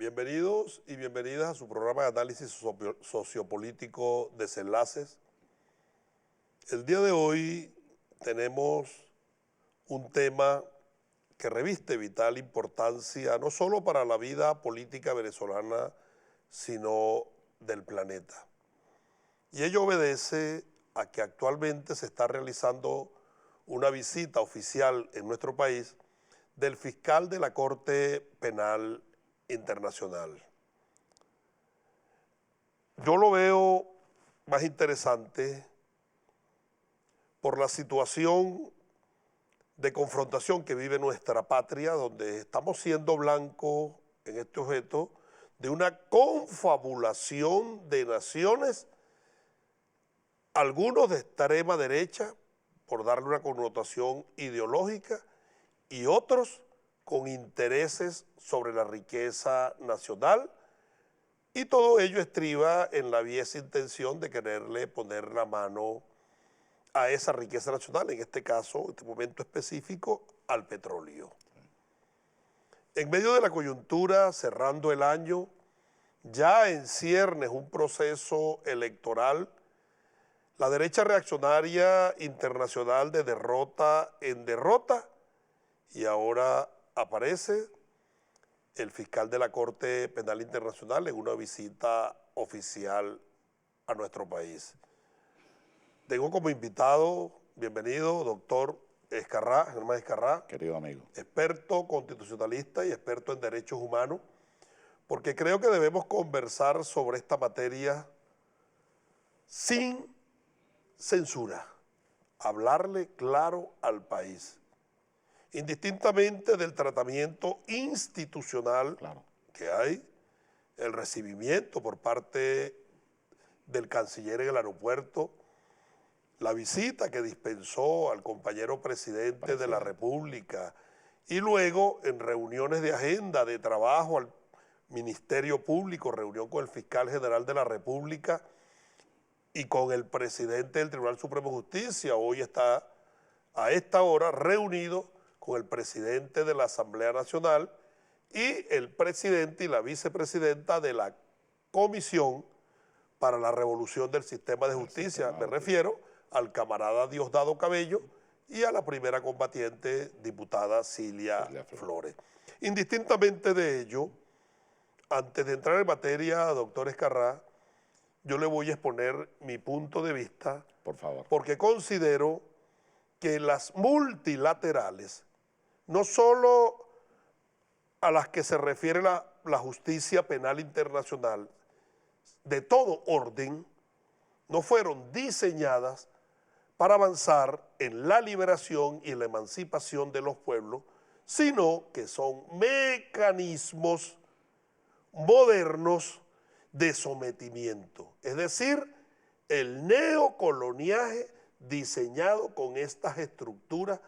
Bienvenidos y bienvenidas a su programa de análisis sociopolítico Desenlaces. El día de hoy tenemos un tema que reviste vital importancia no solo para la vida política venezolana, sino del planeta. Y ello obedece a que actualmente se está realizando una visita oficial en nuestro país del fiscal de la Corte Penal Internacional. Yo lo veo más interesante por la situación de confrontación que vive nuestra patria, donde estamos siendo blancos en este objeto de una confabulación de naciones, algunos de extrema derecha, por darle una connotación ideológica, y otros con intereses sobre la riqueza nacional, y todo ello estriba en la viesa intención de quererle poner la mano a esa riqueza nacional, en este caso, en este momento específico, al petróleo. En medio de la coyuntura, cerrando el año, ya en ciernes un proceso electoral, la derecha reaccionaria internacional de derrota en derrota, y ahora aparece el fiscal de la Corte Penal Internacional en una visita oficial a nuestro país. Tengo como invitado, bienvenido, doctor Escarrá, Germán Escarrá. Querido amigo. Experto constitucionalista y experto en derechos humanos, porque creo que debemos conversar sobre esta materia sin censura, hablarle claro al país, indistintamente del tratamiento institucional que hay, el recibimiento por parte del canciller en el aeropuerto, la visita que dispensó al compañero presidente de la República y luego en reuniones de agenda de trabajo al Ministerio Público, reunión con el fiscal general de la República y con el presidente del Tribunal Supremo de Justicia. Hoy está a esta hora reunido con el presidente de la Asamblea Nacional y el presidente y la vicepresidenta de la Comisión para la Revolución del Sistema de Justicia. Me refiero al camarada Diosdado Cabello y a la primera combatiente, diputada Cilia Flores. Indistintamente de ello, antes de entrar en materia, doctor Escarrá, yo le voy a exponer mi punto de vista, por favor, porque considero que las multilaterales, no solo a las que se refiere la justicia penal internacional, de todo orden, no fueron diseñadas para avanzar en la liberación y la emancipación de los pueblos, sino que son mecanismos modernos de sometimiento, es decir, el neocoloniaje diseñado con estas estructuras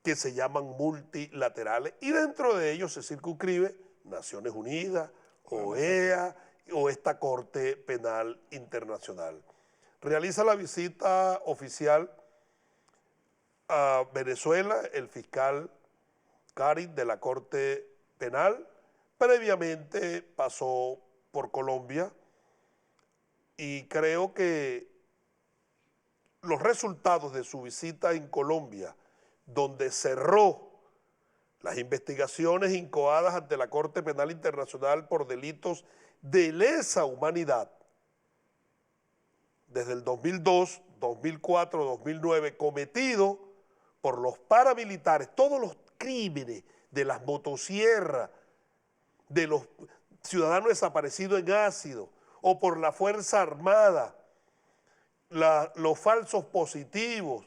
que se llaman multilaterales, y dentro de ellos se circunscribe Naciones Unidas, OEA o esta Corte Penal Internacional. Realiza la visita oficial a Venezuela el fiscal Karim de la Corte Penal. Previamente pasó por Colombia y creo que los resultados de su visita en Colombia, donde cerró las investigaciones incoadas ante la Corte Penal Internacional por delitos de lesa humanidad, desde el 2002, 2004, 2009, cometido por los paramilitares, todos los crímenes de las motosierras, de los ciudadanos desaparecidos en ácido, o por la Fuerza Armada, los falsos positivos,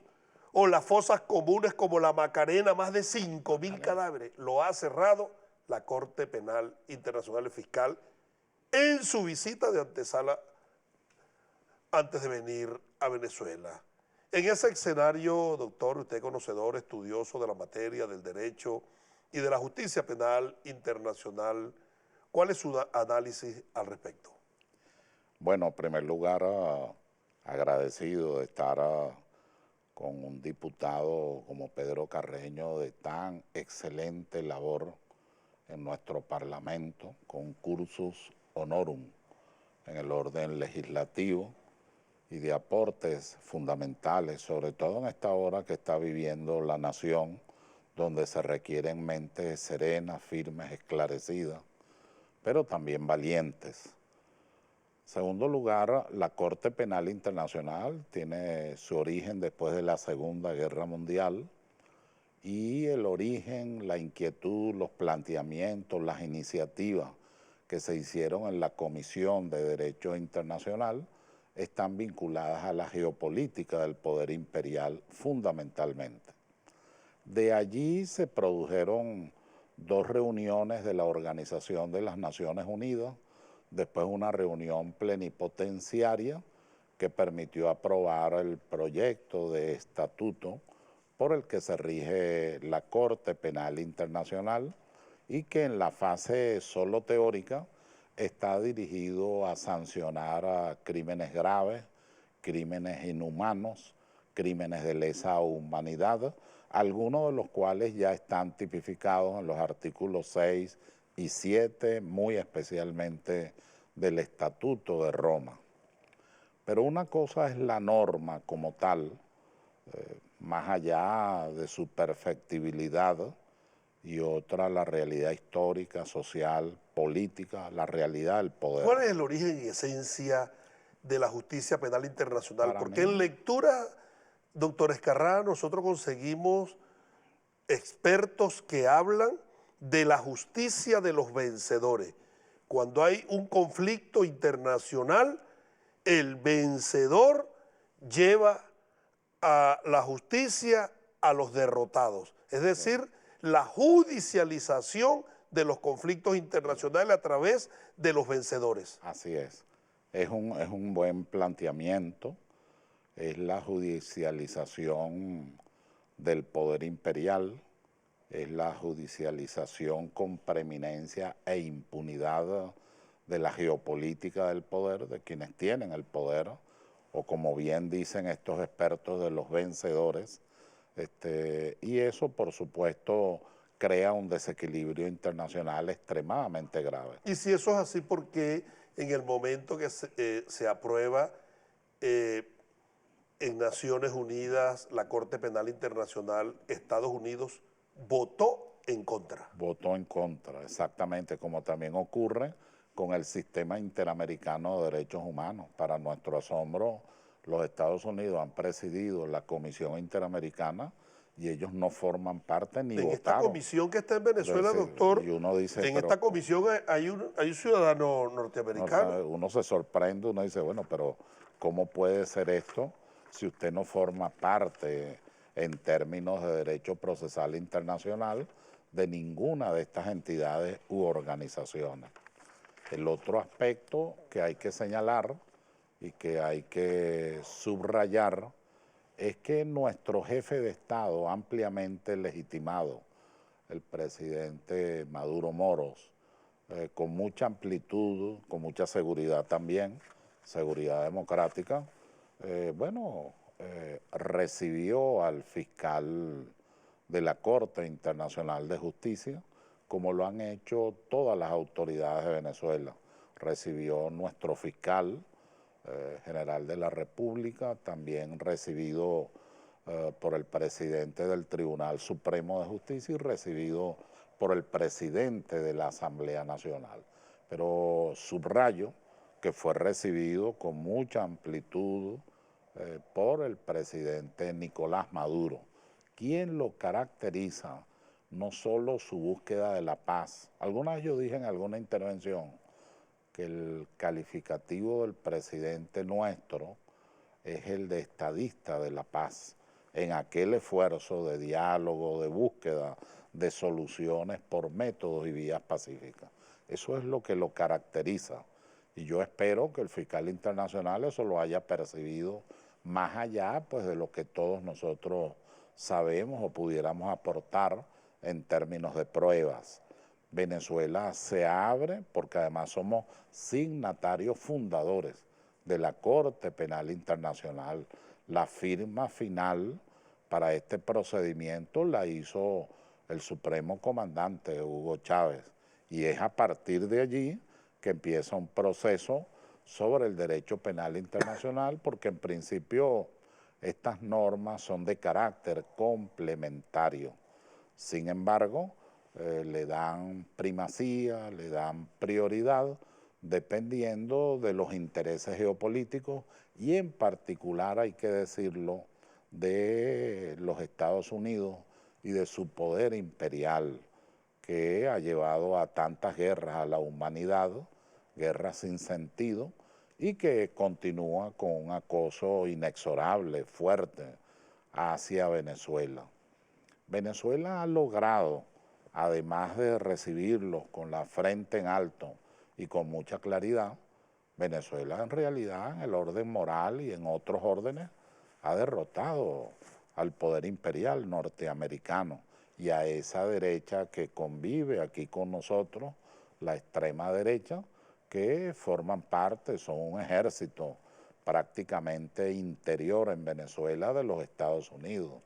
o las fosas comunes como la Macarena, más de 5.000 cadáveres, lo ha cerrado la Corte Penal Internacional Fiscal en su visita de antesala antes de venir a Venezuela. En ese escenario, doctor, usted conocedor, estudioso de la materia del derecho y de la justicia penal internacional, ¿cuál es su análisis al respecto? Bueno, en primer lugar, agradecido de estar con un diputado como Pedro Carreño de tan excelente labor en nuestro Parlamento con cursus honorum en el orden legislativo y de aportes fundamentales, sobre todo en esta hora que está viviendo la nación, donde se requieren mentes serenas, firmes, esclarecidas, pero también valientes. En segundo lugar, la Corte Penal Internacional tiene su origen después de la Segunda Guerra Mundial y el origen, la inquietud, los planteamientos, las iniciativas que se hicieron en la Comisión de Derecho Internacional están vinculadas a la geopolítica del poder imperial fundamentalmente. De allí se produjeron 2 reuniones de la Organización de las Naciones Unidas, después una reunión plenipotenciaria que permitió aprobar el proyecto de estatuto por el que se rige la Corte Penal Internacional y que en la fase solo teórica está dirigido a sancionar a crímenes graves, crímenes inhumanos, crímenes de lesa humanidad, algunos de los cuales ya están tipificados en los artículos 6 y 7, muy especialmente del Estatuto de Roma. Pero una cosa es la norma como tal, más allá de su perfectibilidad, y otra la realidad histórica, social, política, la realidad del poder. ¿Cuál es el origen y esencia de la justicia penal internacional? Para Porque mí, en lectura, doctor Ezcarrá, nosotros conseguimos expertos que hablan de la justicia de los vencedores. Cuando hay un conflicto internacional, el vencedor lleva a la justicia a los derrotados. Es decir, la judicialización de los conflictos internacionales a través de los vencedores. así es. Es un buen planteamiento. Es la judicialización del poder imperial, es la judicialización con preeminencia e impunidad de la geopolítica del poder, de quienes tienen el poder, o como bien dicen estos expertos, de los vencedores, y eso por supuesto crea un desequilibrio internacional extremadamente grave. Y si eso es así, ¿por qué en el momento que se aprueba en Naciones Unidas la Corte Penal Internacional, Estados Unidos votó en contra? Votó en contra, exactamente, como también ocurre con el sistema interamericano de derechos humanos. Para nuestro asombro, los Estados Unidos han presidido la Comisión Interamericana y ellos no forman parte ni votaron. En esta comisión que está en Venezuela, Entonces, doctor, y uno dice, en esta comisión hay un ciudadano norteamericano. uno se sorprende, uno dice, bueno, pero ¿cómo puede ser esto si usted no forma parte en términos de derecho procesal internacional de ninguna de estas entidades u organizaciones? El otro aspecto que hay que señalar y que hay que subrayar es que nuestro jefe de Estado ampliamente legitimado, el presidente Maduro Moros, con mucha amplitud, con mucha seguridad también, seguridad democrática, recibió al fiscal de la Corte Internacional de Justicia, como lo han hecho todas las autoridades de Venezuela. Recibió nuestro fiscal general de la República, también recibido por el presidente del Tribunal Supremo de Justicia y recibido por el presidente de la Asamblea Nacional. Pero subrayo que fue recibido con mucha amplitud por el presidente Nicolás Maduro, quien lo caracteriza no solo su búsqueda de la paz. Alguna vez yo dije en alguna intervención que el calificativo del presidente nuestro es el de estadista de la paz, en aquel esfuerzo de diálogo, de búsqueda de soluciones por métodos y vías pacíficas. Eso es lo que lo caracteriza. Y yo espero que el fiscal internacional eso lo haya percibido más allá pues, de lo que todos nosotros sabemos o pudiéramos aportar en términos de pruebas. Venezuela se abre porque además somos signatarios fundadores de la Corte Penal Internacional. La firma final para este procedimiento la hizo el Supremo Comandante Hugo Chávez Y es a partir de allí que empieza un proceso sobre el derecho penal internacional, porque en principio estas normas son de carácter complementario. Sin embargo, le dan primacía, le dan prioridad, dependiendo de los intereses geopolíticos y en particular, hay que decirlo, de los Estados Unidos y de su poder imperial, que ha llevado a tantas guerras a la humanidad, guerras sin sentido, y que continúa con un acoso inexorable, fuerte, hacia Venezuela. Venezuela ha logrado, además de recibirlos con la frente en alto y con mucha claridad, Venezuela en realidad en el orden moral y en otros órdenes ha derrotado al poder imperial norteamericano y a esa derecha que convive aquí con nosotros, la extrema derecha, que forman parte, son un ejército prácticamente interior en Venezuela de los Estados Unidos.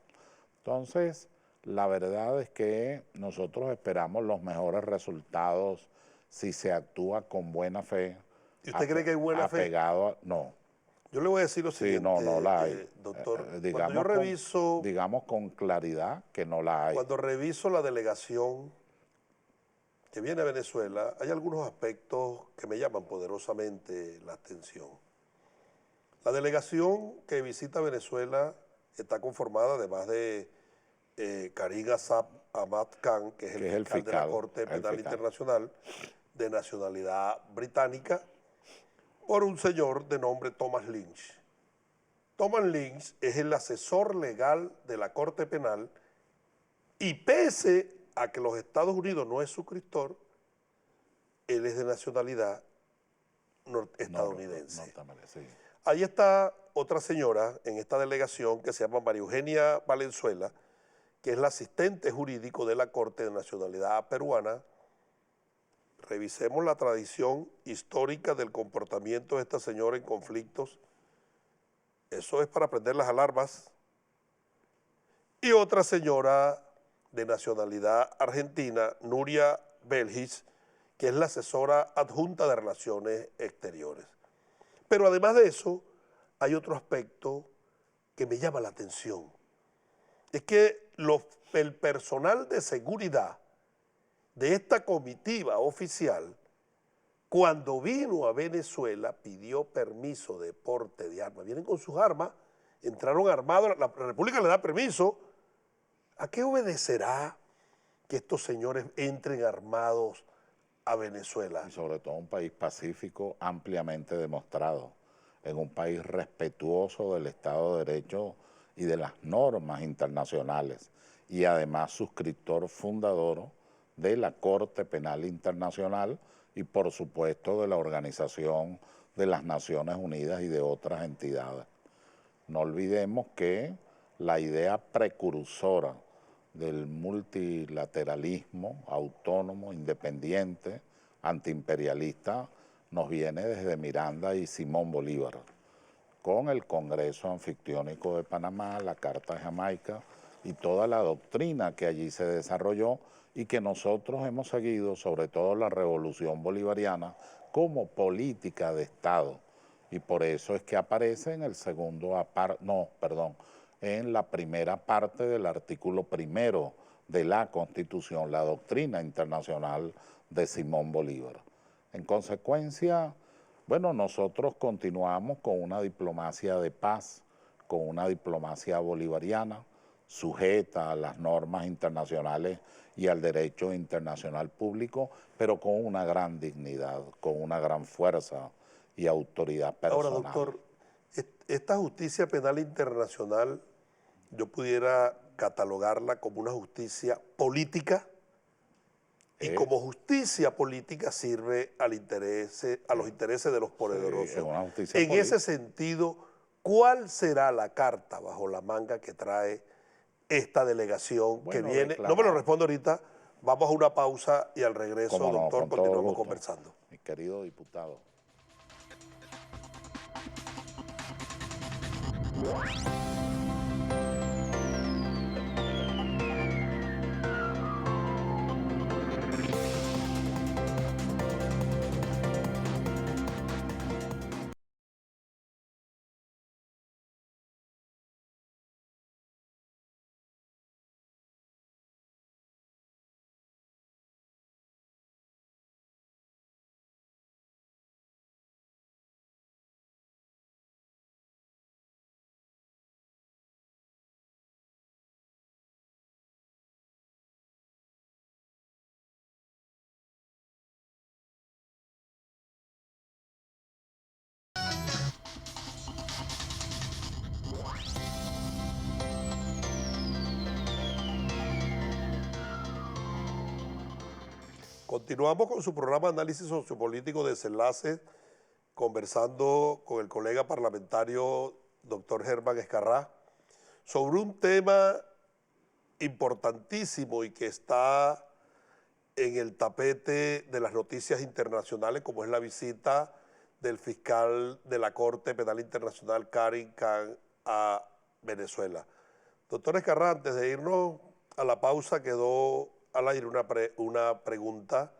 Entonces, la verdad es que nosotros esperamos los mejores resultados si se actúa con buena fe. ¿Y usted cree que hay buena fe? No. Yo le voy a decir lo siguiente, sí, no la hay. Doctor. Cuando yo reviso... digamos con claridad que no la hay. Cuando reviso la delegación que viene a Venezuela, hay algunos aspectos que me llaman poderosamente la atención. La delegación que visita Venezuela está conformada, además de Karim Ahmad Khan, que es el fiscal de la Corte Penal Internacional, de nacionalidad británica, por un señor de nombre Thomas Lynch. Thomas Lynch es el asesor legal de la Corte Penal y pese a que los Estados Unidos no es suscriptor, él es de nacionalidad estadounidense. Ahí está otra señora en esta delegación que se llama María Eugenia Valenzuela, que es la asistente jurídico de la Corte de Nacionalidad peruana. Revisemos la tradición histórica del comportamiento de esta señora en conflictos. Eso es para prender las alarmas. Y otra señora de nacionalidad argentina, Nuria Belgis, que es la asesora adjunta de Relaciones Exteriores. Pero además de eso, hay otro aspecto que me llama la atención. Es que el personal de seguridad de esta comitiva oficial, cuando vino a Venezuela, pidió permiso de porte de armas. Vienen con sus armas, entraron armados, la República le da permiso. ¿A qué obedecerá que estos señores entren armados a Venezuela? Y sobre todo un país pacífico ampliamente demostrado, en un país respetuoso del Estado de Derecho y de las normas internacionales, y además suscriptor fundador de la Corte Penal Internacional y por supuesto de la Organización de las Naciones Unidas y de otras entidades. No olvidemos que la idea precursora del multilateralismo autónomo, independiente, antiimperialista, nos viene desde Miranda y Simón Bolívar, con el Congreso Anfictiónico de Panamá, la Carta de Jamaica y toda la doctrina que allí se desarrolló y que nosotros hemos seguido, sobre todo la Revolución Bolivariana, como política de Estado. Y por eso es que aparece en el en la primera parte del artículo primero de la Constitución, la doctrina internacional de Simón Bolívar. En consecuencia, bueno, nosotros continuamos con una diplomacia de paz, con una diplomacia bolivariana, sujeta a las normas internacionales y al derecho internacional público, pero con una gran dignidad, con una gran fuerza y autoridad personal. Ahora, doctor, esta justicia penal internacional, yo pudiera catalogarla como una justicia política, y como justicia política sirve a los intereses de los poderosos. Sí, es una justicia en ese sentido, ¿cuál será la carta bajo la manga que trae esta delegación que viene? No me lo respondo ahorita, vamos a una pausa y al regreso, doctor, continuamos conversando. Mi querido diputado. Continuamos con su programa Análisis Sociopolítico Desenlace, conversando con el colega parlamentario doctor Germán Escarrá sobre un tema importantísimo y que está en el tapete de las noticias internacionales, como es la visita del fiscal de la Corte Penal Internacional, Karim Khan, a Venezuela. Doctor Escarrá, antes de irnos a la pausa, quedó al aire una pregunta,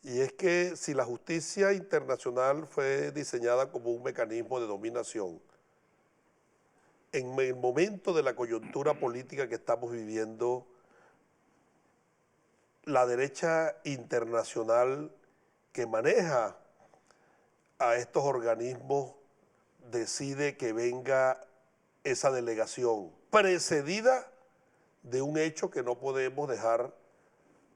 y es que si la justicia internacional fue diseñada como un mecanismo de dominación, en el momento de la coyuntura política que estamos viviendo, la derecha internacional que maneja a estos organismos decide que venga esa delegación precedida de un hecho que no podemos dejar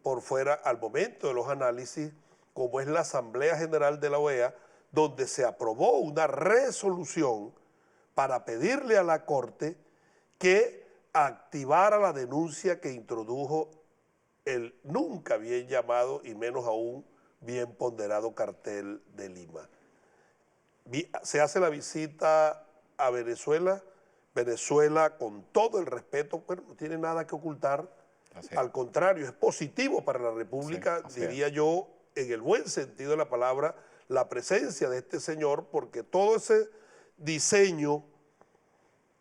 por fuera al momento de los análisis, como es la Asamblea General de la OEA, donde se aprobó una resolución para pedirle a la Corte que activara la denuncia que introdujo el nunca bien llamado y menos aún bien ponderado Cartel de Lima. Se hace la visita a Venezuela. Venezuela, con todo el respeto, bueno, no tiene nada que ocultar. Al contrario, es positivo para la República, diría yo, en el buen sentido de la palabra, la presencia de este señor, porque todo ese diseño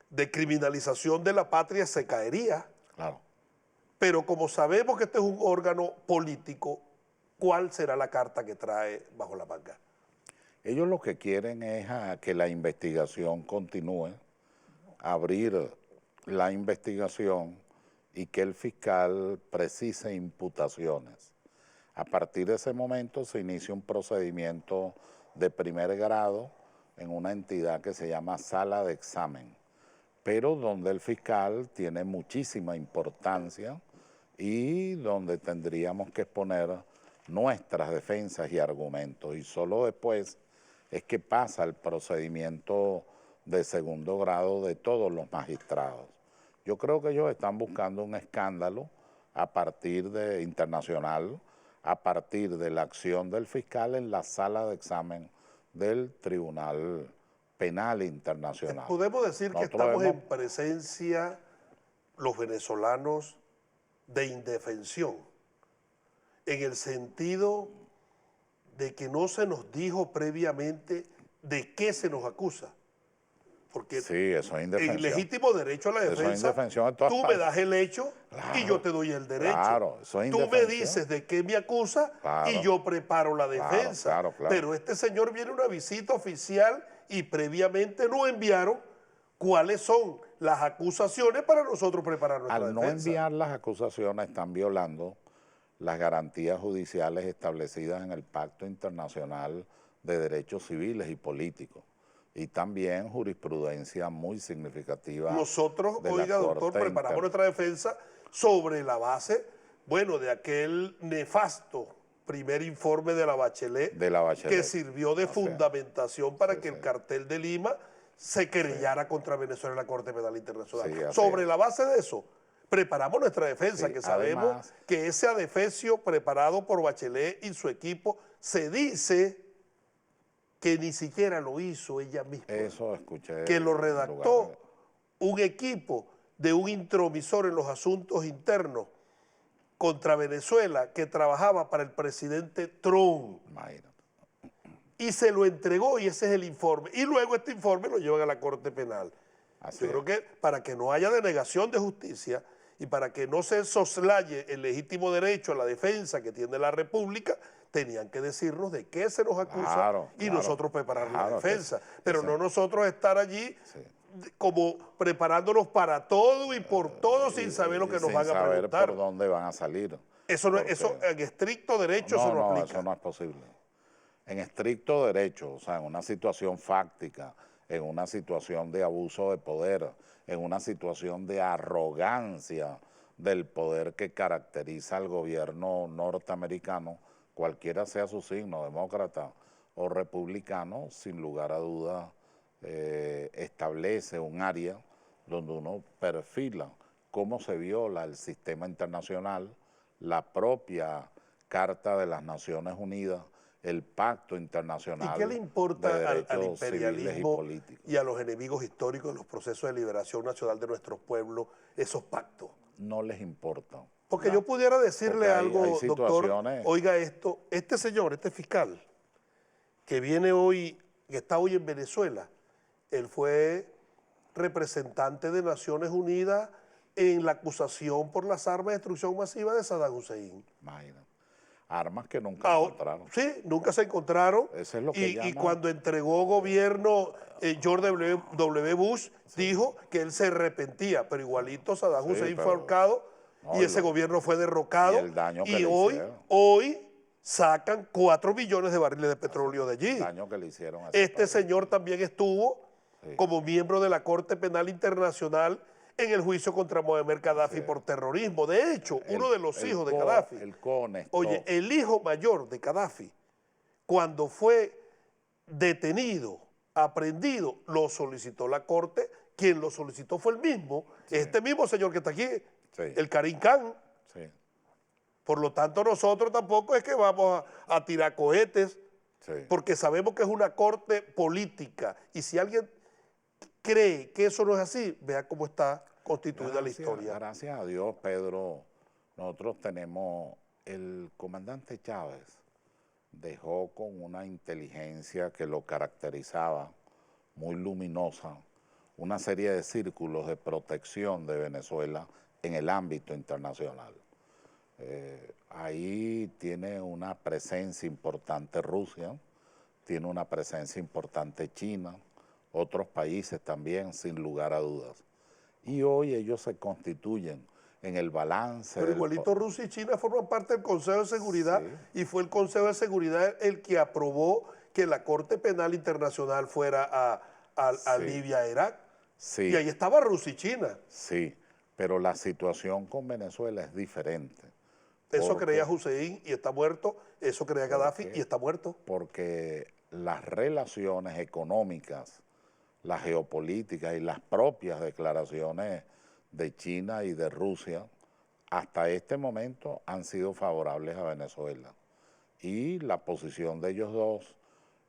de criminalización de la patria se caería. Claro. Pero como sabemos que este es un órgano político, ¿cuál será la carta que trae bajo la manga? Ellos lo que quieren es que la investigación continúe, abrir la investigación y que el fiscal precise imputaciones. A partir de ese momento se inicia un procedimiento de primer grado en una entidad que se llama sala de examen, pero donde el fiscal tiene muchísima importancia y donde tendríamos que exponer nuestras defensas y argumentos, y solo después es que pasa el procedimiento de segundo grado de todos los magistrados. Yo creo que ellos están buscando un escándalo a partir de internacional, a partir de la acción del fiscal en la sala de examen del Tribunal Penal Internacional. Podemos decir que estamos en presencia, los venezolanos, de indefensión, en el sentido de que no se nos dijo previamente de qué se nos acusa. Porque sí, eso es indefensión. En legítimo derecho a la defensa, tú me das el hecho, claro, y yo te doy el derecho. Claro, eso es tú me dices de qué me acusa, claro, y yo preparo la defensa. Claro. Pero este señor viene a una visita oficial y previamente nos enviaron cuáles son las acusaciones para nosotros preparar nuestra defensa. Al no enviar las acusaciones están violando las garantías judiciales establecidas en el Pacto Internacional de Derechos Civiles y Políticos, y también jurisprudencia muy significativa. Nosotros, oiga, doctor, preparamos nuestra defensa sobre la base, bueno, de aquel nefasto primer informe de la Bachelet, que sirvió de fundamentación para que el Cartel de Lima se querellara contra Venezuela en la Corte Penal Internacional. Sobre la base de eso, preparamos nuestra defensa, que sabemos además, que ese adefesio preparado por Bachelet y su equipo se dice que ni siquiera lo hizo ella misma. Eso escuché. Que lo redactó un equipo de un intromisor en los asuntos internos contra Venezuela que trabajaba para el presidente Trump. Imagínate. Y se lo entregó y ese es el informe. Y luego este informe lo llevan a la Corte Penal. Yo creo que para que no haya denegación de justicia y para que no se soslaye el legítimo derecho a la defensa que tiene la República, tenían que decirnos de qué se nos acusa y nosotros preparar la defensa. Pero no nosotros estar allí como preparándonos para todo y por todo sin saber lo que nos van a preguntar. Sin saber por dónde van a salir. Eso en estricto derecho eso no aplica. Eso no es posible. En estricto derecho, o sea, en una situación fáctica, en una situación de abuso de poder, en una situación de arrogancia del poder que caracteriza al gobierno norteamericano, cualquiera sea su signo, demócrata o republicano, sin lugar a dudas establece un área donde uno perfila cómo se viola el sistema internacional, la propia Carta de las Naciones Unidas, el Pacto Internacional ¿Y qué le importa de al Derechos Civiles y imperialismo Políticos. y a los enemigos históricos de los procesos de liberación nacional de nuestros pueblos esos pactos? No les importa. Porque yo pudiera decirle hay algo, doctor, situaciones. oiga esto, este señor, este fiscal, que viene hoy, que está hoy en Venezuela, él fue representante de Naciones Unidas en la acusación por las armas de destrucción masiva de Saddam Hussein. Imagínate. Armas que nunca encontraron. Sí, nunca se encontraron. Eso es lo que y cuando entregó gobierno George W. Bush, dijo que él se arrepentía, pero igualito Saddam Hussein fue ahorcado y ese gobierno fue derrocado. Y el daño que le hoy sacan 4 billones de barriles de petróleo de allí. El daño que le hicieron a este señor también estuvo como miembro de la Corte Penal Internacional en el juicio contra Muammar Gaddafi por terrorismo. De hecho, uno de los hijos de Gaddafi, oye, el hijo mayor de Gaddafi, cuando fue detenido, aprehendido, lo solicitó la Corte. Quien lo solicitó fue el mismo, este mismo señor que está aquí, el Karim Khan. Por lo tanto, nosotros tampoco es que vamos a tirar cohetes, porque sabemos que es una corte política. Y si alguien cree que eso no es así, vea cómo está constituida la historia. Gracias a Dios, Pedro, nosotros tenemos, el comandante Chávez dejó con una inteligencia que lo caracterizaba, muy luminosa, una serie de círculos de protección de Venezuela en el ámbito internacional. Ahí tiene una presencia importante Rusia, tiene una presencia importante China, otros países también, sin lugar a dudas. Y hoy ellos se constituyen en el balance. Pero igualito Rusia y China forman parte del Consejo de Seguridad y fue el Consejo de Seguridad el que aprobó que la Corte Penal Internacional fuera a Libia, a Irak. Y ahí estaba Rusia y China. Sí, pero la situación con Venezuela es diferente. Eso creía Hussein y está muerto, eso creía Gaddafi y está muerto. Porque las relaciones económicas, las geopolíticas y las propias declaraciones de China y de Rusia, hasta este momento han sido favorables a Venezuela. Y la posición de ellos dos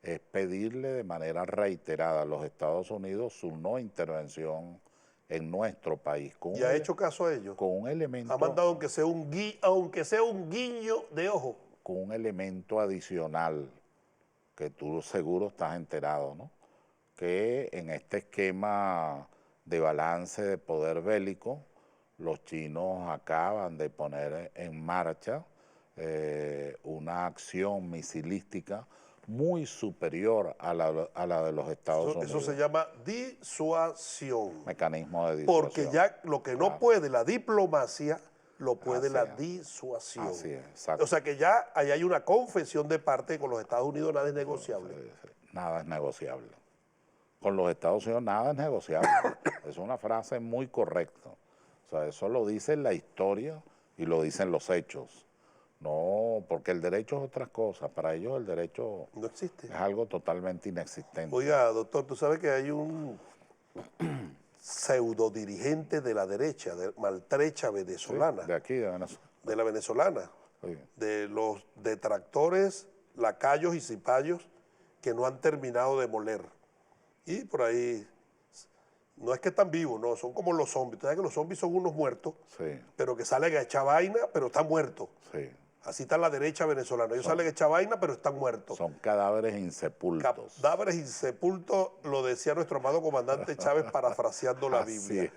es pedirle de manera reiterada a los Estados Unidos su no intervención en nuestro país. ¿Y ha hecho caso a ellos? Con un elemento... Ha mandado aunque sea un guiño de ojo. Con un elemento adicional, que tú seguro estás enterado, ¿no? Que en este esquema de balance de poder bélico, los chinos acaban de poner en marcha una acción misilística muy superior a la de los Estados Unidos. Eso se llama disuasión. Mecanismo de disuasión. Porque ya lo que no puede la diplomacia, lo puede la disuasión. Así es, exacto. O sea que ya ahí hay una confesión de parte con los Estados Unidos, nada es negociable. Nada es negociable. Con los Estados Unidos nada es negociable. Es una frase muy correcta. O sea, eso lo dice la historia y lo dicen los hechos. No, porque el derecho es otra cosa. Para ellos el derecho no existe. Es algo totalmente inexistente. Oiga, doctor, tú sabes que hay un pseudo dirigente de la derecha, de maltrecha venezolana. Sí, de aquí, de Venezuela. De la venezolana. Sí. De los detractores, lacayos y cipayos que no han terminado de moler. Y por ahí, no es que están vivos, no, son como los zombies. Tú sabes que los zombies son unos muertos, pero que salen a echar vaina, pero están muertos. Así está la derecha venezolana. Ellos salen a echar vaina, pero están muertos. Son cadáveres insepultos. Cadáveres insepultos, lo decía nuestro amado comandante Chávez parafraseando la Biblia.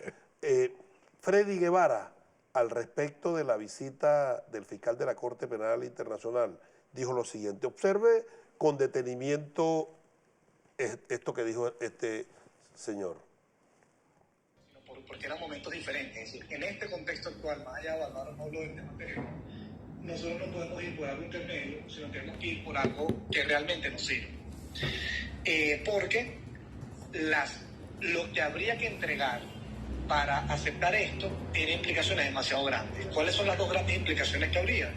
Freddy Guevara, al respecto de la visita del fiscal de la Corte Penal Internacional, dijo lo siguiente: observe con detenimiento esto que dijo este señor. Porque eran momentos diferentes. Es decir, en este contexto actual, más allá de hablar o no del tema anterior, nosotros no podemos ir por algo intermedio, sino tenemos que ir por algo que realmente nos sirva. Porque lo que habría que entregar para aceptar esto tiene implicaciones demasiado grandes. ¿Cuáles son las dos grandes implicaciones que habría?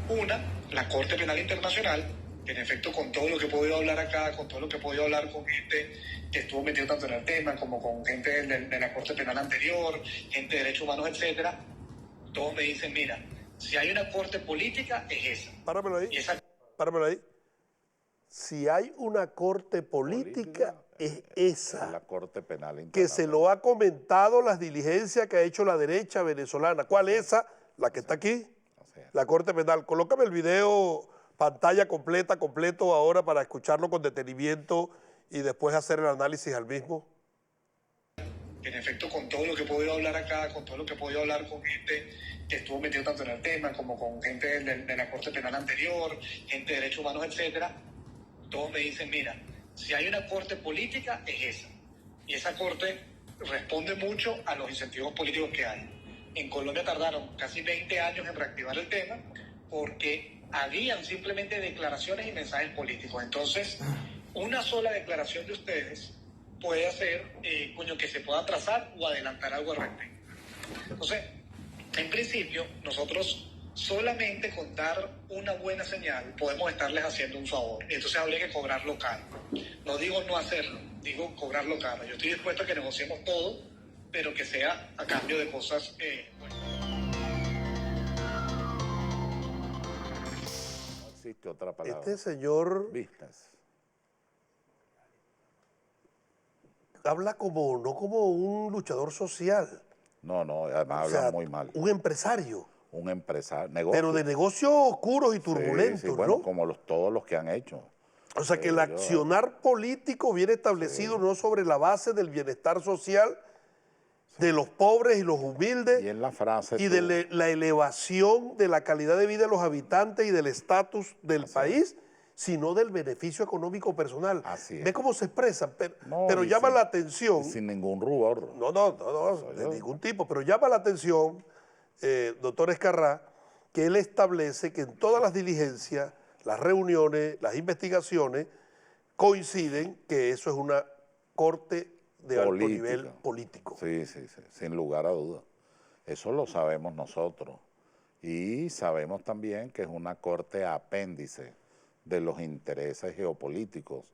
Una, la Corte Penal Internacional, que en efecto con todo lo que he podido hablar acá, con todo lo que he podido hablar con gente que estuvo metido tanto en el tema, como con gente de la Corte Penal anterior, gente de derechos humanos, etcétera, todos me dicen, mira, Si hay una corte política, es esa. Páramelo ahí. Y esa Páramelo ahí. Si hay una corte política, es esa. la Corte Penal Que Internacional. se lo ha comentado las diligencias que ha hecho la derecha venezolana. ¿Cuál es esa? La que está aquí, Así es. la Corte Penal. Colócame el video, pantalla completa, completo ahora para escucharlo con detenimiento y después hacer el análisis al mismo. en efecto, con todo lo que he podido hablar acá, con todo lo que he podido hablar con gente que estuvo metido tanto en el tema, como con gente de la Corte Penal anterior, gente de derechos humanos, etcétera, todos me dicen, mira, si hay una corte política, es esa. Y esa corte responde mucho a los incentivos políticos que hay. En Colombia tardaron casi 20 años en reactivar el tema porque habían simplemente declaraciones y mensajes políticos. Entonces, una sola declaración de ustedes puede hacer que se pueda atrasar o adelantar algo al respecto. Entonces, en principio, nosotros solamente con dar una buena señal podemos estarles haciendo un favor. Entonces habría que cobrarlo caro. No digo no hacerlo, digo cobrarlo caro. Yo estoy dispuesto a que negociemos todo, pero que sea a cambio de cosas buenas. No existe otra palabra. Este señor Business. habla como, no como un luchador social, No, además o sea, habla muy mal. un empresario, Un empresario, negocio. pero de negocios oscuros y Sí, turbulentos, sí, bueno, ¿no? como todos los que han hecho. O sea, que el accionar político viene establecido no sobre la base del bienestar social de los pobres y los humildes Y en la frase y de la elevación de la calidad de vida de los habitantes y del estatus del país, sino del beneficio económico personal. Así es. Ve cómo se expresan, No, pero y llama sin- la atención. sin ningún rubor. No, de ningún tipo, pero llama la atención, doctor Escarrá, que él establece que en todas las diligencias, las reuniones, las investigaciones, coinciden que eso es una corte de alto Política. nivel político. Sí, sin lugar a dudas. Eso lo sabemos nosotros. Y sabemos también que es una corte apéndice de los intereses geopolíticos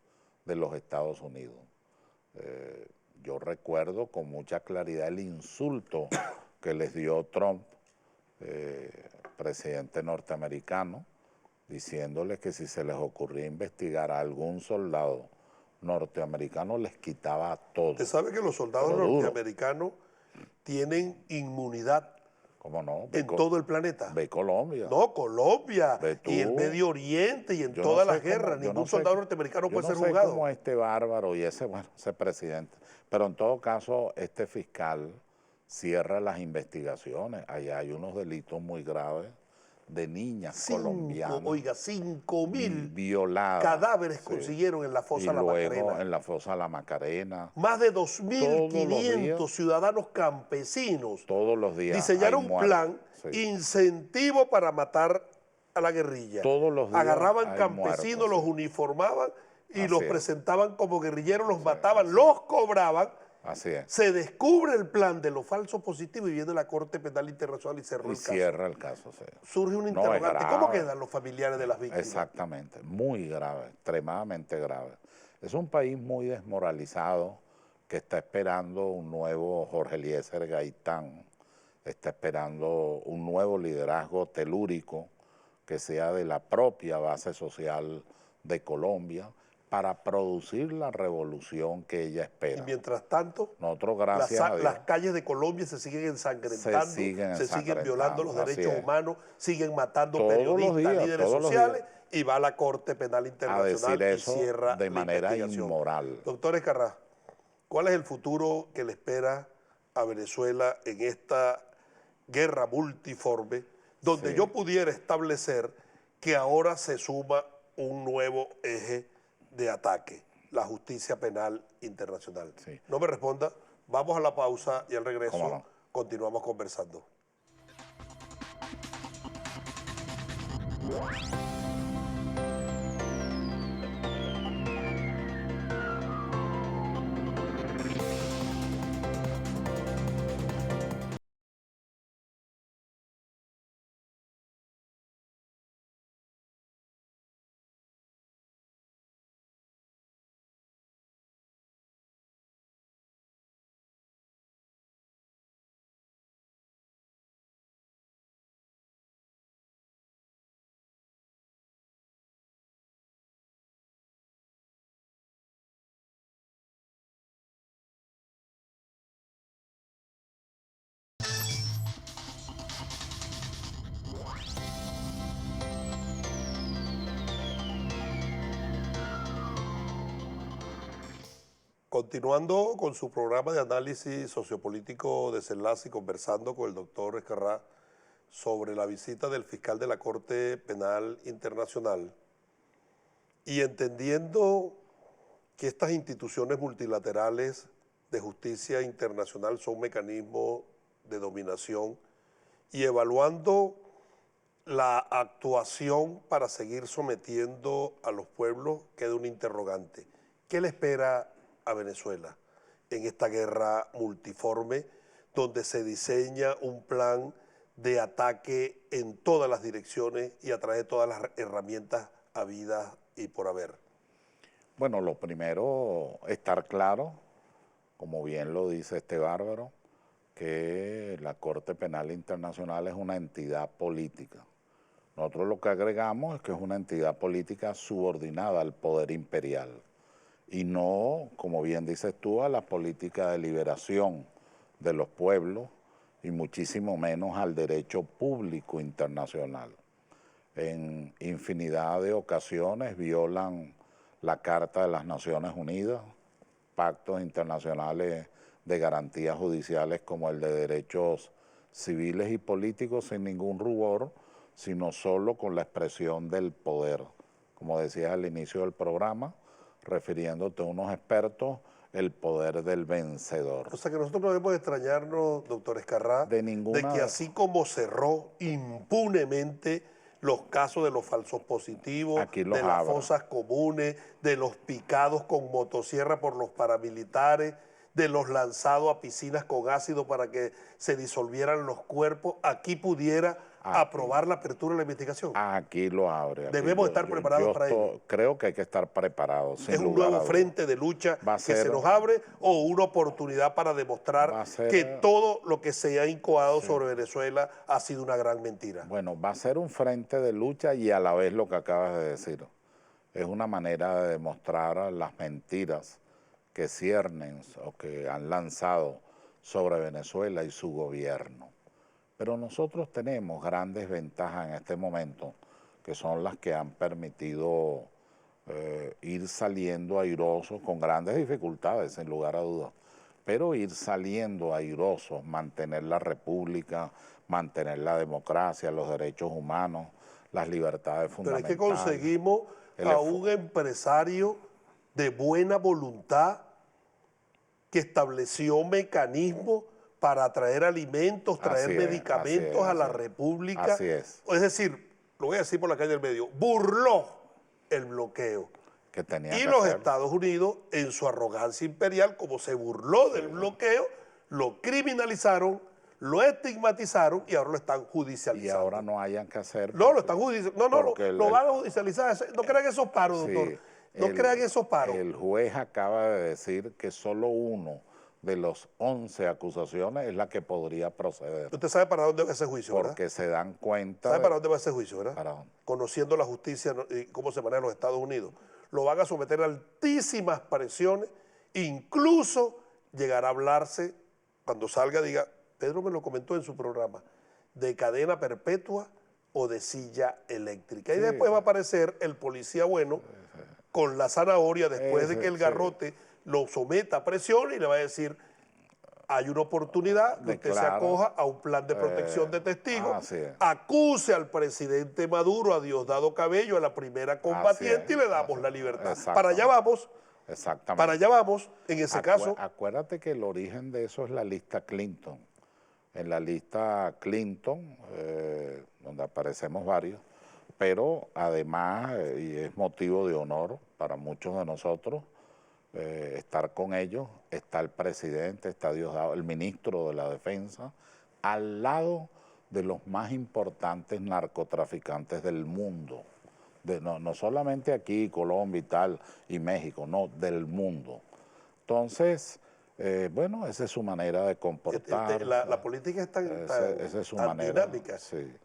de los Estados Unidos. Yo recuerdo con mucha claridad el insulto que les dio Trump, presidente norteamericano, diciéndoles que si se les ocurría investigar a algún soldado norteamericano les quitaba todo. Usted sabe que los soldados Pero duro. norteamericanos tienen inmunidad ¿Cómo no? en todo el planeta. Ve Colombia. No, Colombia Ve tú. y el Medio Oriente y en Yo no todas sé las guerras. cómo- yo Ningún no sé- soldado norteamericano yo puede ser no sé juzgado. cómo este bárbaro y ese presidente. Pero en todo caso, este fiscal cierra las investigaciones. Allá hay unos delitos muy graves de niñas colombianas. 5.000 violadas. cadáveres Sí. consiguieron en la Y fosa La luego Macarena. en la fosa La Macarena. Más de Todos los 2.500 días. ciudadanos campesinos Todos los días diseñaron hay un muertos. plan, Sí. incentivo para matar a la guerrilla. Todos los días Agarraban hay campesinos, muertos, los sí. uniformaban y Así los es. presentaban como guerrilleros, los mataban, los cobraban. Así es. Se descubre el plan de los falsos positivos y viene la Corte Penal Internacional y cerró Y el caso. cierra el caso, sí. Surge un No, es interrogante. ¿Cómo grave. quedan los familiares de las víctimas? Exactamente, muy grave, extremadamente grave. Es un país muy desmoralizado que está esperando un nuevo Jorge Eliezer Gaitán, está esperando un nuevo liderazgo telúrico que sea de la propia base social de Colombia para producir la revolución que ella Y espera. mientras tanto, Nosotros, gracias a Dios, las calles de Colombia se siguen ensangrentando, se siguen violando los así derechos es. humanos, siguen matando Todos los periodistas, días, líderes todos los sociales, días. y va a la Corte Penal Internacional decir y eso cierra de la manera investigación. inmoral. Doctor Escarrá, ¿cuál es el futuro que le espera a Venezuela en esta guerra multiforme, donde Sí. yo pudiera establecer que ahora se suma un nuevo eje de ataque, la justicia penal internacional? Sí. No me responda, vamos a la pausa y al regreso ¿Cómo no? continuamos conversando. Continuando con su programa de análisis sociopolítico Desenlace y conversando con el doctor Escarrá sobre la visita del fiscal de la Corte Penal Internacional y entendiendo que estas instituciones multilaterales de justicia internacional son mecanismos de dominación y evaluando la actuación para seguir sometiendo a los pueblos, queda un interrogante. ¿Qué le espera a Venezuela en esta guerra multiforme donde se diseña un plan de ataque en todas las direcciones y a través de todas las herramientas habidas y por haber? Bueno, lo primero, estar claro, como bien lo dice este bárbaro, que la Corte Penal Internacional es una entidad política. Nosotros lo que agregamos es que es una entidad política subordinada al poder imperial y no, como bien dices tú, a la política de liberación de los pueblos y muchísimo menos al derecho público internacional. En infinidad de ocasiones violan la Carta de las Naciones Unidas, pactos internacionales de garantías judiciales como el de derechos civiles y políticos sin ningún rubor, sino solo con la expresión del poder. Como decías al inicio del programa, refiriéndote a unos expertos, el poder del vencedor. O sea que nosotros no debemos extrañarnos, doctor Escarrá, de que así como cerró impunemente los casos de los falsos positivos, de las fosas comunes, de los picados con motosierra por los paramilitares, de los lanzados a piscinas con ácido para que se disolvieran los cuerpos, aquí pudiera aprobar la apertura de la investigación. Aquí lo abre. Debemos estar preparados para ello. Creo que hay que estar preparados. ¿Es un nuevo frente de lucha que se nos abre o una oportunidad para demostrar que todo lo que se ha incoado sobre Venezuela ha sido una gran mentira? Bueno, va a ser un frente de lucha y a la vez lo que acabas de decir. Es una manera de demostrar las mentiras que ciernen o que han lanzado sobre Venezuela y su gobierno. Pero nosotros tenemos grandes ventajas en este momento, que son las que han permitido ir saliendo airosos, con grandes dificultades, sin lugar a dudas, pero ir saliendo airosos, mantener la república, mantener la democracia, los derechos humanos, las libertades fundamentales. Pero es que conseguimos a un empresario de buena voluntad que estableció mecanismos para traer alimentos, traer medicamentos a la República. Así es. Es decir, lo voy a decir por la calle del medio, burló el bloqueo. Que tenía y que los hacer. Estados Unidos, en su arrogancia imperial, como se burló del bloqueo, lo criminalizaron, lo estigmatizaron y ahora lo están judicializando. Y ahora no hayan que hacer. No, lo están judicializando. No, lo van a judicializar. No crean esos paros, doctor. No crean esos paros. El juez acaba de decir que solo uno de los 11 acusaciones es la que podría proceder. Usted sabe para dónde va ese juicio, ¿verdad? Porque se dan cuenta. ¿Sabe para dónde va ese juicio, verdad? ¿Para dónde? Conociendo la justicia y cómo se maneja en los Estados Unidos. Lo van a someter a altísimas presiones, incluso llegará a hablarse, cuando salga, diga, Pedro me lo comentó en su programa, de cadena perpetua o de silla eléctrica. Y después va a aparecer el policía bueno con la zanahoria después de que el garrote lo someta a presión y le va a decir, hay una oportunidad que usted se acoja a un plan de protección de testigos, acuse al presidente Maduro, a Diosdado Cabello, a la primera combatiente y le damos la libertad. Para allá vamos. Exactamente. Para allá vamos, en ese caso. Acuérdate que el origen de eso es la lista Clinton. En la lista Clinton, donde aparecemos varios, pero además, y es motivo de honor para muchos de nosotros, estar con ellos, está el presidente, está Diosdado, el ministro de la Defensa, al lado de los más importantes narcotraficantes del mundo. No solamente aquí, Colombia y tal, y México, no, del mundo. Entonces, bueno, esa es su manera de comportar. La política es tan dinámica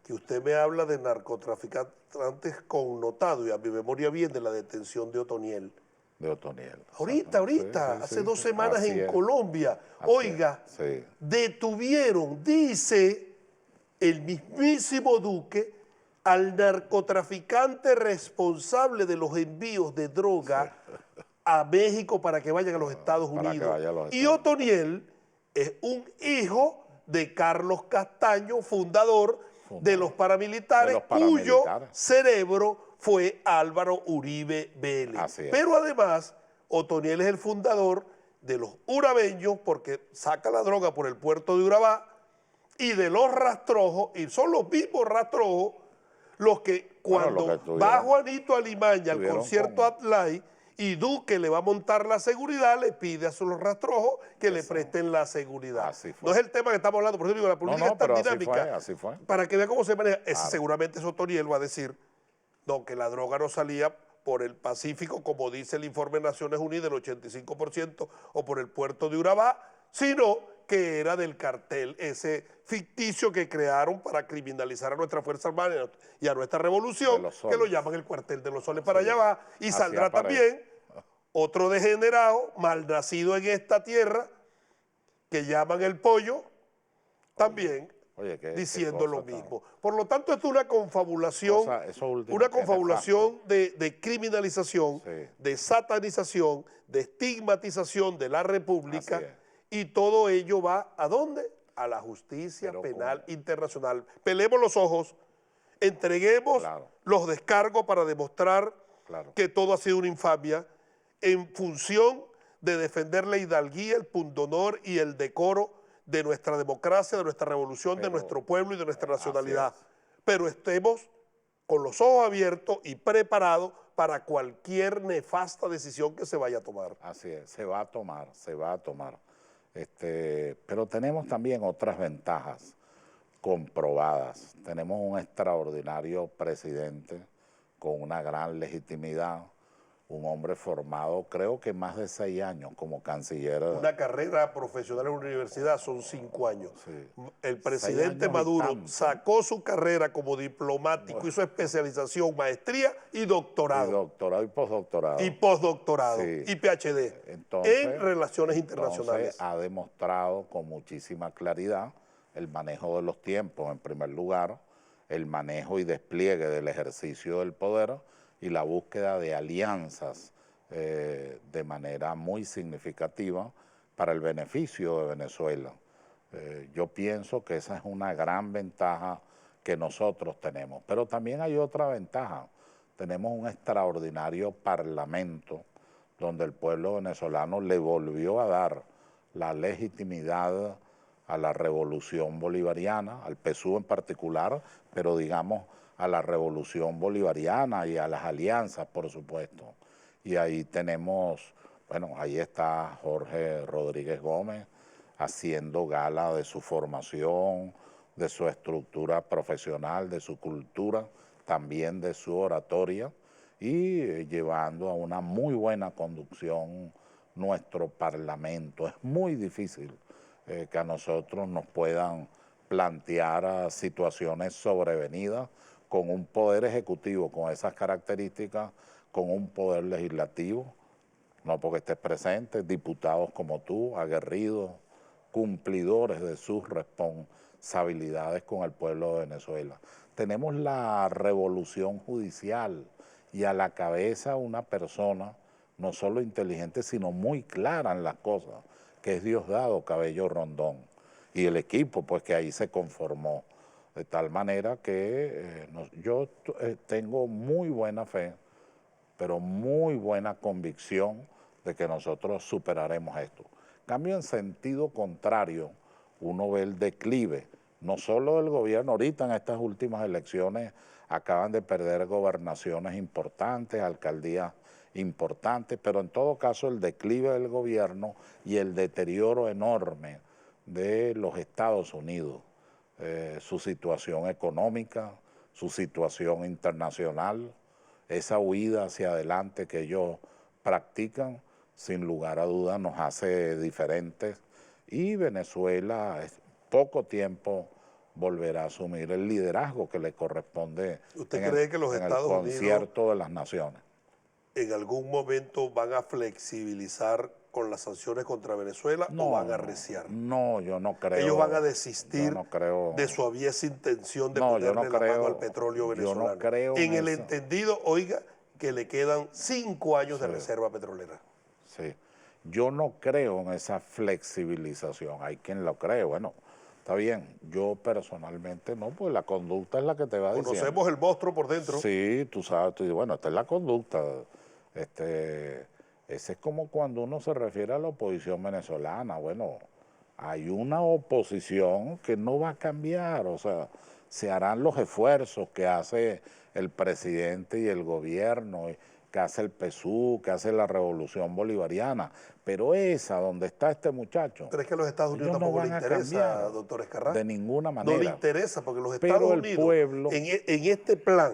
que usted me habla de narcotraficantes connotados, y a mi memoria viene de la detención de Otoniel. Ahorita, hace 2 semanas en Colombia, oiga, detuvieron, dice el mismísimo Duque, al narcotraficante responsable de los envíos de droga a México para que vayan a los Estados Unidos. Y Otoniel es un hijo de Carlos Castaño, fundador de los paramilitares, cuyo cerebro fue Álvaro Uribe Vélez. Pero además, Otoniel es el fundador de los urabeños, porque saca la droga por el puerto de Urabá, y de los rastrojos, y son los mismos rastrojos los que cuando va Juanito Alimaña al concierto Atlay y Duque le va a montar la seguridad, le pide a los rastrojos que le presten la seguridad. No es el tema que estamos hablando, por eso digo, la política es tan dinámica. Así fue. Para que vea cómo se maneja. Seguramente Otoniel va a decir, no, que la droga no salía por el Pacífico, como dice el informe de Naciones Unidas, el 85%, o por el puerto de Urabá, sino que era del cartel, ese ficticio que crearon para criminalizar a nuestra Fuerza Armada y a nuestra revolución, que lo llaman el cuartel de los soles. Para allá va, y saldrá también otro degenerado, malnacido en esta tierra, que llaman el pollo, también diciendo lo mismo. Por lo tanto, esto es una confabulación, de criminalización, de satanización, de estigmatización de la República, y todo ello va ¿a dónde? A la justicia penal internacional. Pelemos los ojos, entreguemos los descargos para demostrar que todo ha sido una infamia en función de defender la hidalguía, el pundonor y el decoro de nuestra democracia, de nuestra revolución, de nuestro pueblo y de nuestra nacionalidad. Pero estemos con los ojos abiertos y preparados para cualquier nefasta decisión que se vaya a tomar. Así es, se va a tomar. Pero tenemos también otras ventajas comprobadas. Tenemos un extraordinario presidente con una gran legitimidad, un hombre formado, creo que más de 6 años como canciller. Una carrera profesional en una universidad son 5 años. El presidente Maduro sacó su carrera como diplomático, hizo especialización, maestría y doctorado. Y doctorado y postdoctorado. Y postdoctorado, y PhD, en relaciones internacionales. Ha demostrado con muchísima claridad el manejo de los tiempos, en primer lugar, el manejo y despliegue del ejercicio del poder, y la búsqueda de alianzas de manera muy significativa para el beneficio de Venezuela. Yo pienso que esa es una gran ventaja que nosotros tenemos. Pero también hay otra ventaja. Tenemos un extraordinario parlamento donde el pueblo venezolano le volvió a dar la legitimidad a la revolución bolivariana, al PSUV en particular, pero digamos a la revolución bolivariana y a las alianzas, por supuesto. Y ahí tenemos, bueno, ahí está Jorge Rodríguez Gómez haciendo gala de su formación, de su estructura profesional, de su cultura, también de su oratoria, y llevando a una muy buena conducción nuestro parlamento. Es muy difícil que a nosotros nos puedan plantear situaciones sobrevenidas con un poder ejecutivo con esas características, con un poder legislativo, no porque estés presente, diputados como tú, aguerridos, cumplidores de sus responsabilidades con el pueblo de Venezuela. Tenemos la revolución judicial y a la cabeza una persona no solo inteligente, sino muy clara en las cosas, que es Diosdado Cabello Rondón, y el equipo pues que ahí se conformó. De tal manera que yo tengo muy buena fe, pero muy buena convicción de que nosotros superaremos esto. En cambio, en sentido contrario, uno ve el declive, no solo del gobierno. Ahorita en estas últimas elecciones acaban de perder gobernaciones importantes, alcaldías importantes, pero en todo caso el declive del gobierno y el deterioro enorme de los Estados Unidos. Su situación económica, su situación internacional, esa huida hacia adelante que ellos practican, sin lugar a dudas nos hace diferentes, y Venezuela en poco tiempo volverá a asumir el liderazgo que le corresponde. ¿Usted cree que los Estados Unidos, en el concierto de las naciones, en algún momento van a flexibilizar con las sanciones contra Venezuela o van a arreciar? No, yo no creo. Ellos van a desistir de su aviesa intención de ponerle la mano al petróleo venezolano. Yo no creo en el entendido, oiga, que le quedan 5 años de reserva petrolera. Sí. Yo no creo en esa flexibilización. Hay quien lo cree. Bueno, está bien. Yo personalmente no, pues la conducta es la que te va diciendo. Conocemos el monstruo por dentro. Sí, tú sabes, tú dices, bueno, esta es la conducta. Ese es como cuando uno se refiere a la oposición venezolana. Bueno, hay una oposición que no va a cambiar, o sea, se harán los esfuerzos que hace el presidente y el gobierno, que hace el PSUV, que hace la Revolución Bolivariana, pero esa donde está este muchacho, ¿Crees que a los Estados Unidos ellos no tampoco le van a interesa, cambiar doctor Escarrá? de ninguna manera. No le interesa, porque los Pero Estados el Unidos, pueblo, en este plan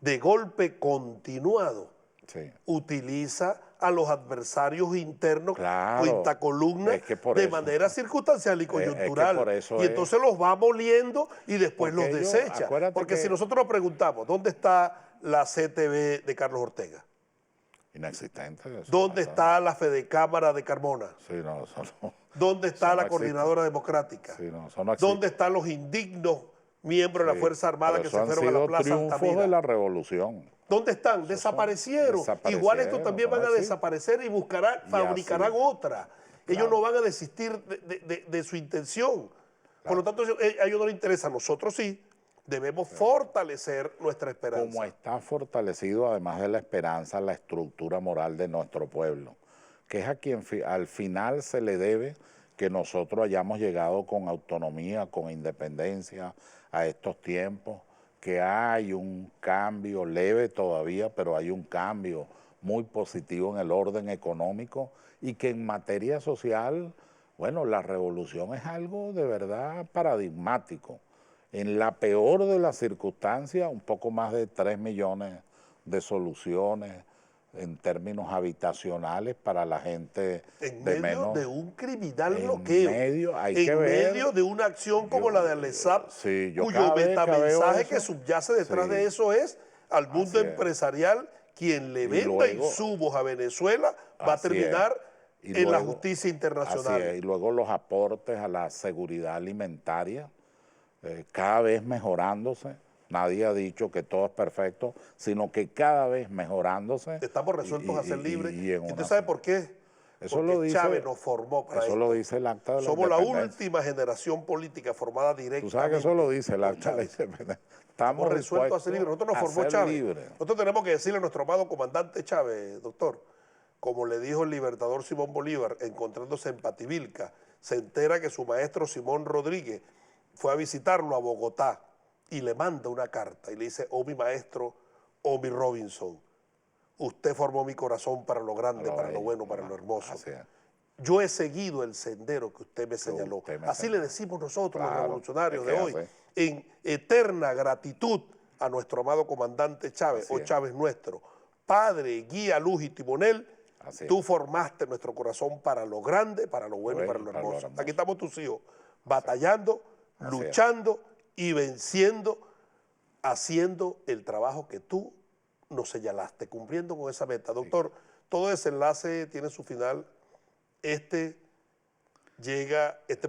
de golpe continuado, sí, utiliza a los adversarios internos, claro, cuentacolumnas, es que por de eso, manera circunstancial y coyuntural. por eso y entonces los va moliendo y después Porque los ellos, desecha. acuérdate Porque que- si nosotros nos preguntamos, ¿dónde está la CTV de Carlos Ortega? inexistente. Eso ¿Dónde pasa. está la Fedecámara de Carmona? Sí, no, eso no. ¿Dónde está Eso no la existe. Coordinadora Democrática? Sí, no, eso no existe. ¿Dónde están los indignos miembros de la Sí, Fuerza Armada pero que eso se han fueron a la sido Plaza triunfos Altamira? de la revolución. ¿Dónde están? Desaparecieron. Igual estos también van a así. desaparecer y buscarán, Y fabricarán así. otra. Ellos Claro. no van a desistir de su intención. Por lo tanto, a ellos no les interesa. A nosotros sí. Debemos fortalecer nuestra esperanza. Como está fortalecido, además de la esperanza, la estructura moral de nuestro pueblo, que es a quien al final se le debe que nosotros hayamos llegado con autonomía, con independencia a estos tiempos, que hay un cambio leve todavía, pero hay un cambio muy positivo en el orden económico y que en materia social, bueno, la revolución es algo de verdad paradigmático. En la peor de las circunstancias, un poco más de 3 millones de soluciones en términos habitacionales para la gente En de medio menos. de un criminal en bloqueo. medio, hay en que ver. medio de una acción como la de Alesap, Sí, yo cuyo cada vez que veo metamensaje eso, que subyace detrás sí, de eso es al mundo así es. empresarial, quien le venda luego- insumos a Venezuela va a Así es. terminar Y en la luego- justicia Así internacional. es, y luego los aportes a la seguridad alimentaria, cada vez mejorándose. Nadie ha dicho que todo es perfecto, sino que cada vez mejorándose. Estamos resueltos a ser libres. y ¿Y en usted una- sabe por qué? Eso Porque lo dice- Chávez nos formó para Eso esto. lo dice el acta de la Somos la independencia. última generación política formada directamente. Tú sabes que eso lo dice el por acta de la Chávez. independencia. Estamos resueltos a dispuestos ser libres. Nosotros nos a formó ser Chávez. libres. Nosotros tenemos que decirle a nuestro amado comandante Chávez, doctor, como le dijo el libertador Simón Bolívar, encontrándose en Pativilca, se entera que su maestro Simón Rodríguez fue a visitarlo a Bogotá y le manda una carta y le dice, oh mi maestro, oh mi Robinson, usted formó mi corazón para lo grande, para lo bueno, para lo hermoso. Así es. Yo he seguido el sendero que usted me señaló. usted me Así señaló. le decimos nosotros, los Claro, revolucionarios es de que hoy, así. en eterna gratitud a nuestro amado comandante Chávez, Así o es. Chávez nuestro. Padre, guía, luz y timonel, Así tú es. formaste nuestro corazón para lo grande, para lo bueno y para lo hermoso. hermoso. Aquí estamos tus hijos, batallando, Así es. luchando y venciendo, haciendo el trabajo que tú nos señalaste, cumpliendo con esa meta. Doctor, todo desenlace tiene su final. Este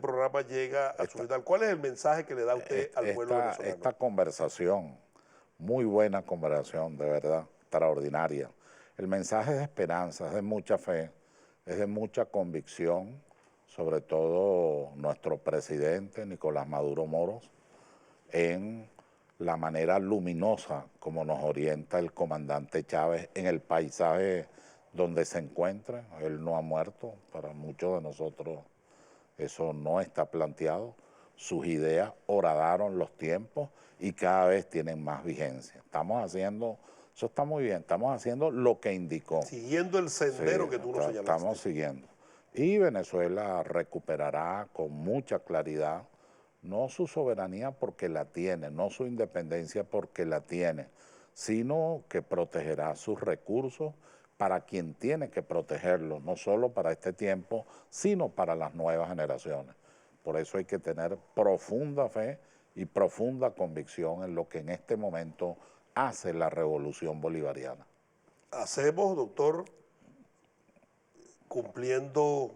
programa llega a su final. ¿Cuál es el mensaje que le da usted al pueblo venezolano? Esta conversación, muy buena conversación, de verdad, extraordinaria. El mensaje es de esperanza, es de mucha fe, es de mucha convicción, sobre todo nuestro presidente Nicolás Maduro Moros, en la manera luminosa como nos orienta el comandante Chávez en el paisaje donde se encuentra. Él no ha muerto, para muchos de nosotros eso no está planteado. Sus ideas horadaron los tiempos y cada vez tienen más vigencia. Estamos haciendo, eso está muy bien, estamos haciendo lo que indicó. Siguiendo el sendero Sí, que tú nos señalaste. estamos siguiendo. Y Venezuela recuperará con mucha claridad no su soberanía porque la tiene, no su independencia porque la tiene, sino que protegerá sus recursos para quien tiene que protegerlos, no solo para este tiempo, sino para las nuevas generaciones. Por eso hay que tener profunda fe y profunda convicción en lo que en este momento hace la revolución bolivariana. Hacemos, doctor, cumpliendo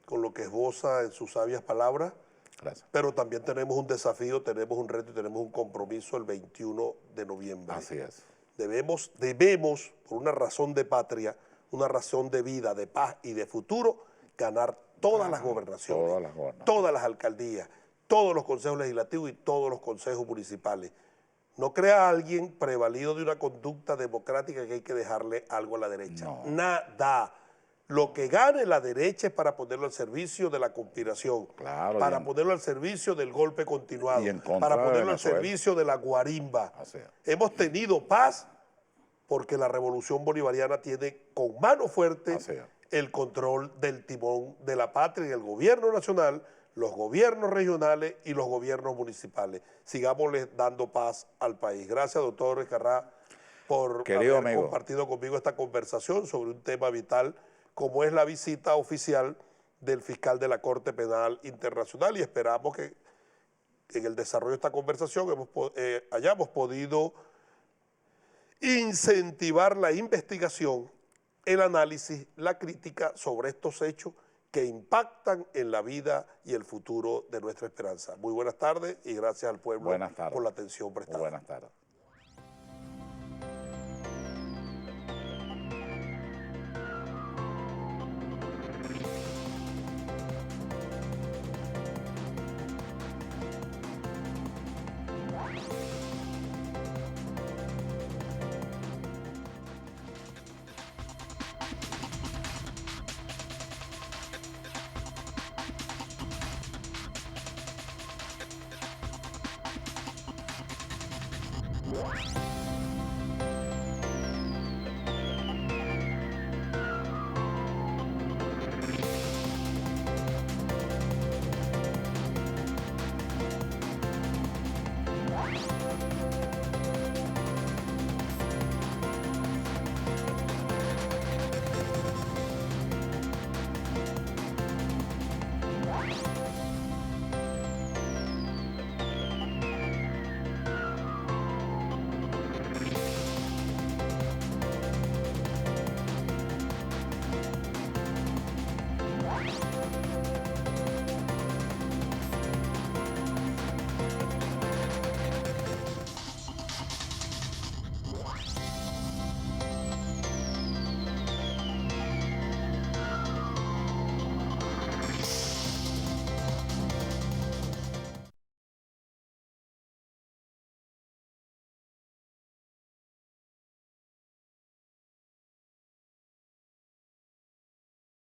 con lo que esboza en sus sabias palabras, Gracias. pero también tenemos un desafío, tenemos un reto y tenemos un compromiso el 21 de noviembre. Así es. Debemos, por una razón de patria, una razón de vida, de paz y de futuro, ganar todas las gobernaciones, todas las alcaldías, todos los consejos legislativos y todos los consejos municipales. No crea alguien prevalido de una conducta democrática que hay que dejarle algo a la derecha. No. Nada. Lo que gane la derecha es para ponerlo al servicio de la conspiración, Claro, para ponerlo al servicio del golpe continuado, y en contra para de ponerlo al Venezuela. servicio de la guarimba. Así es. Hemos tenido paz porque la revolución bolivariana tiene con mano fuerte Así es. el control del timón de la patria y el gobierno nacional, los gobiernos regionales y los gobiernos municipales. Sigámosle dando paz al país. Gracias, doctor Escarrá, por Querido haber amigo, compartido conmigo esta conversación sobre un tema vital como es la visita oficial del fiscal de la Corte Penal Internacional, y esperamos que en el desarrollo de esta conversación hayamos podido incentivar la investigación, el análisis, la crítica sobre estos hechos que impactan en la vida y el futuro de nuestra esperanza. Muy buenas tardes y gracias al pueblo por la atención prestada. Muy buenas tardes. What?